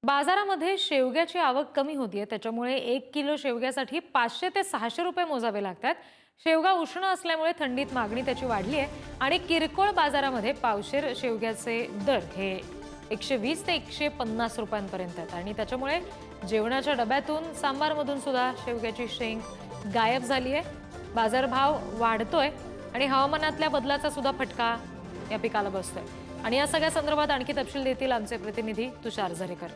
बाजारामध्ये शेवग्याची आवक कमी होतीये, त्याच्यामुळे 1 किलो शेवग्यासाठी 500 ते 600 रुपये मोजावे लागतात. शेवगा उष्ण असल्यामुळे थंडीत मागणी त्याची वाढली आहे आणि किरकोळ बाजारामध्ये पावशेर शेवग्याचे दर हे 120 ते 150 रुपयांपर्यंत आहेत आणि त्याच्यामुळे जेवणाच्या डब्यातून सांबारमधून सुद्धा शेवग्याची शेंग गायब झाली आहे. बाजारभाव वाढतोय आणि हवामानातल्या बदलाचा सुद्धा फटका या पिकाला बसतोय. आणि या सगळ्या संदर्भात आणखी तपशील देतील आमचे प्रतिनिधी तुषार झरेकर.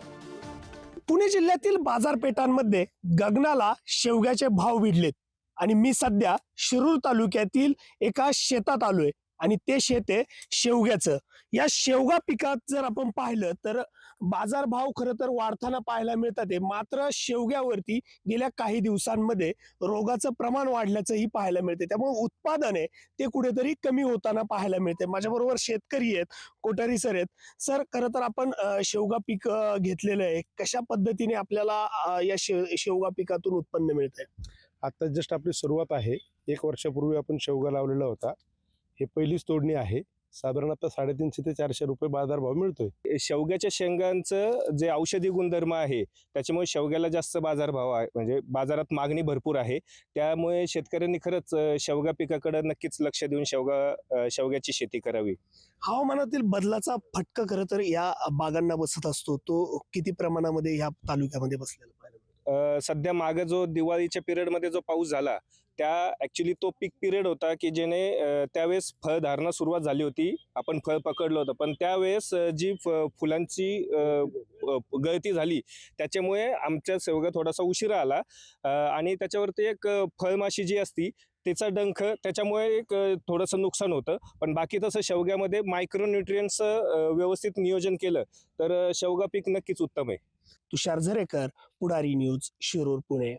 पुणे जिल्ह्यातील बाजारपेठांमध्ये गगनाला शेवग्याचे भाव भिडलेत आणि मी सध्या शिरूर तालुक्यातील एका शेतात आलोय आणि ते शेत आहे शेवग्याचं. या शेवगा पिकात जर आपण पाहिलं तर बाजारभाव खरं तर वाढताना पाहायला मिळतात आहे. मात्र शेवग्यावरती गेल्या काही दिवसांमध्ये रोगाचं प्रमाण वाढल्याचंही पाहायला मिळते. त्यामुळे उत्पादन आहे ते कुठेतरी कमी होताना पाहायला मिळते. माझ्याबरोबर शेतकरी आहेत, कोठारी सर आहेत. सर, खरं तर आपण शेवगा पीक घेतलेलं आहे. कशा पद्धतीने आपल्याला या शेवगा पिकातून उत्पन्न मिळत आहे? आता जस्ट आपली सुरुवात आहे. 1 वर्षापूर्वी आपण शेवगा लावलेला होता. हे पहिलीच तोडणी आहे. साधारणतः 350 ते 400 रुपये बाजारभाव मिळतोय. शेवग्याच्या शेंगांचं जे औषधी गुणधर्म आहे त्याच्यामुळे शेवग्याला जास्त बाजारभाव आहे, म्हणजे बाजारात मागणी भरपूर आहे. त्यामुळे शेतकऱ्यांनी खरंच शेवगा पिकाकडे नक्कीच लक्ष देऊन शेवग्याची शेती करावी. हवामानातील बदलाचा फटका खरं तर या बागांना बसत असतो. तो किती प्रमाणामध्ये ह्या तालुक्यामध्ये बसलेला पाहायला मिळतो? सध्या मागे जो दिवाळीच्या पिरियडमध्ये जो पाऊस झाला त्या ऍक्च्युली तो पीक पिरियड होता की जेणे त्यावेळेस फळधारणा सुरुवात झाली होती. आपण फळ पकडलं होतं, पण त्यावेळेस जी फुलांची गळती झाली त्याच्यामुळे आमच्या शेवगा थोडासा उशिरा आला आणि त्याच्यावरती एक फळमाशी जी असती त्याचा डंख, त्याच्यामुळे एक थोडंसं नुकसान होतं. पण बाकी तसं शेवग्यामध्ये मायक्रोन्यूट्रियंट्स व्यवस्थित नियोजन केलं तर शेवगा पीक नक्कीच उत्तम आहे. तुषार झरेकर, पुढारी न्यूज, शिरूर, पुणे.